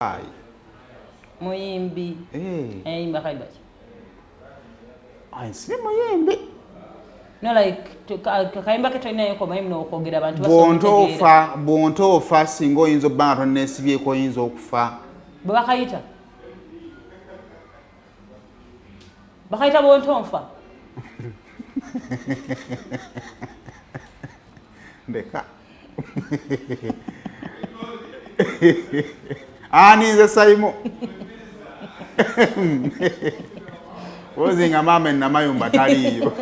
Ai. Muyimbi. Yimba kali baki. Ai, si muyimbi. No like kayimba ke tulina yoko mayimbi n'okwogera abantu basobola. Bw'ontoofa singa oyinza obbanga tonneesibyeko oyinza okufa. Bwe bakayita? Bakayita bw'ontonfa? Ndeka. Ani nze Saimo. Ozinga mama namayumba taliyo.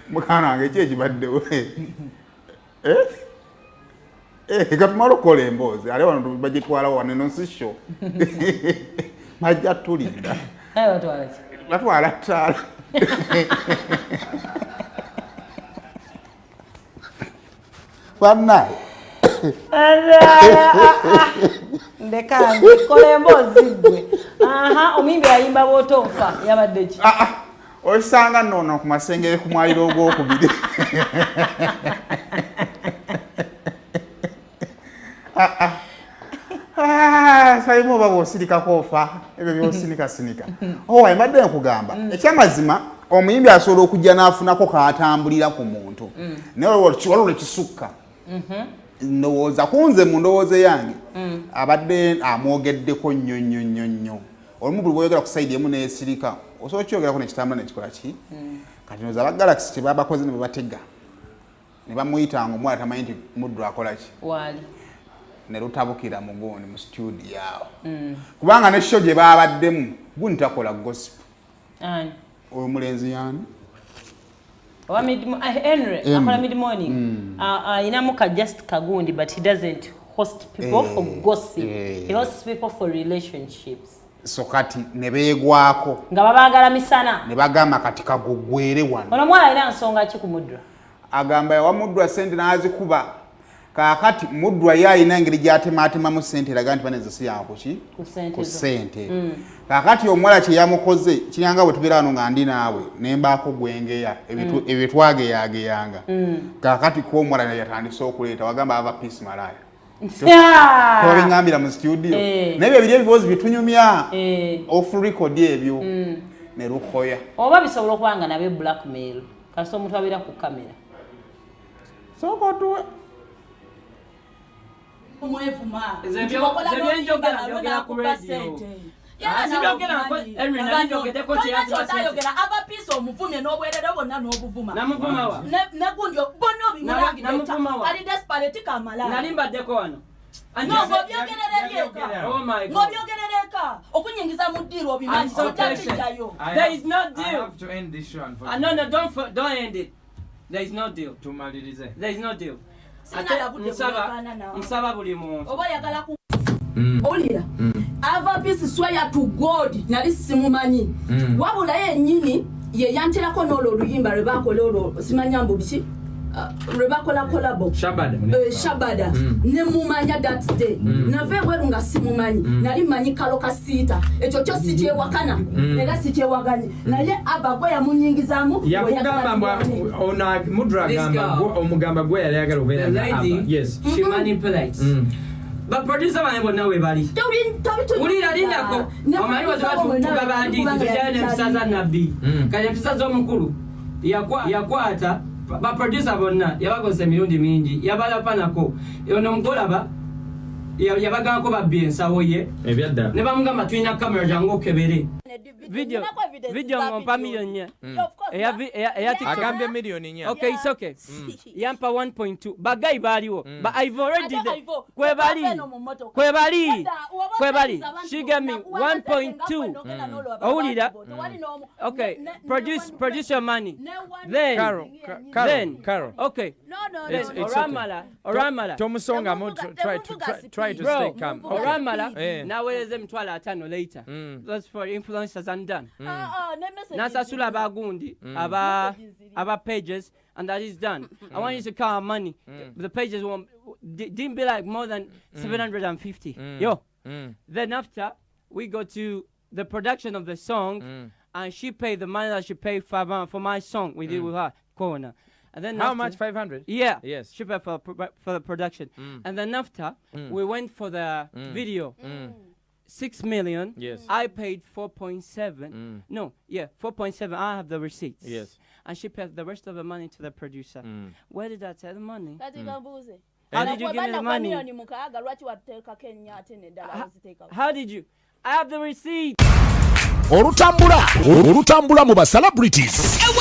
Mukana wange ki ekibaddewo? Katumala okukola emboozi ale wano bagitwala wano eno si sho. Majja tulinda. Batwala ki? Batwala ttaala. Bannaye. Ndeka kola emboozi gwe. Omuyimbi ayimba bw'otonfa yabadde ki? Osanga nno ku masengere ku mwaliro ogwokubiri. Saimo baba osirikako ofa ebyo byosinikasinika. Mbadde nkugamba ekyamazima omuyimbi asobola okujja n'afunako kaatambulira ku muntu naye waliwo ekisukka ndowooza kunze mu ndowooza yange abadde amwogeddeko nnyo olumu buli bw'oyogera ku sayidi emu n'esirika osobola okyogerako nekitambula nekikola ki kati noza aba Galaxy kye babakoze ne babatega ne bamuyitanga omuwala tamanyi nti Mudra akola ki waali ne lutabukira mu gundi mu studio awo kubanga ne show gye baabaddemu gundi takola gospel oyo mulenzi yani Henry akola mid morning inamuka just kagundi but he doesn't host people for gossip he hosts people for relationships so kati ne beegwako nga babaagala misana ne bagamba kati kagugwere wano ono mwana alina nsonga ki ku Mudra agamba yawa Mudra sente n'azikuba kakati Mudra yalina engeri gy'atemaatemamu sente eraga nti baneze si yangu ki ku sente kakati omuwala kye yamukoze kiryanga bwe tubeera wano nga ndi naawe ne mbaako gwengeya ebyo twageyageyanga kakati ko omuwala yatandise okuleeta wagamba ava peace malaya tobingambira mu studio naye ebyo ebiboozi bitunyumya off record ebyo ne lukoya oba bisobola okuba nga nabe blackmail kasita omuntu abeera ku kamera sokotuwe Mwevuma. There is no deal. I have to end this one. No, don't end it. There is no deal. There is no deal. Nsaba buli muntu oba yagala ku olira ava peace swear to God nali simumanyi wabula yennyini ye yanterako n'olwo oluyimba lwe bakola olwo simanyambo biki lwe bakola kolabo shabada ne mumanya that day nave bweru nga simumanyi nali manyi kalo kasiita ekyo kyo si kyewakana era si kyewaganye naye abagwe yamunyingizamu yakugamba ona Mudra gamba omugamba gwe yali ayagala obeera yes she manipulates but producer bane bonna we bali ulira lindako omanyi wazibatugabandiiki tujyane ebisaza nabbi kale ebisaza omukulu yakwata ba producer bonna yabakoze emirundi mingi yabalapanako ono mugolaba yabagako babbi ensawo ye ebyadda ne bamugamba tulina kamera jangu okebere video ngompa million nya agambye million nya okay it's okay yampa 1.2 bagay baliwo but I've already kwebali she gave me 1.2 awulira okay produce your money then Carol okay oramala tomusonga try to stay calm oramala naweleze mitwala 5 later that's for influencers and done nasasula abagundi aba pages and that is done. I want you to count our money. The pages didn't be like more than 750 then after we go to the production of the song and she paid the money that she paid for my song we did with her corner And then How after, much? 500? Yeah. Yes. Cheaper for the production. And then after, we went for the video. 6 million. Yes. I paid 4.7. No, yeah, 4.7. I have the receipts. Yes. And she paid the rest of the money to the producer. Where did I take the money? How How did you give me the money? How did you? I have the receipt. Olutambula mu ba celebrities.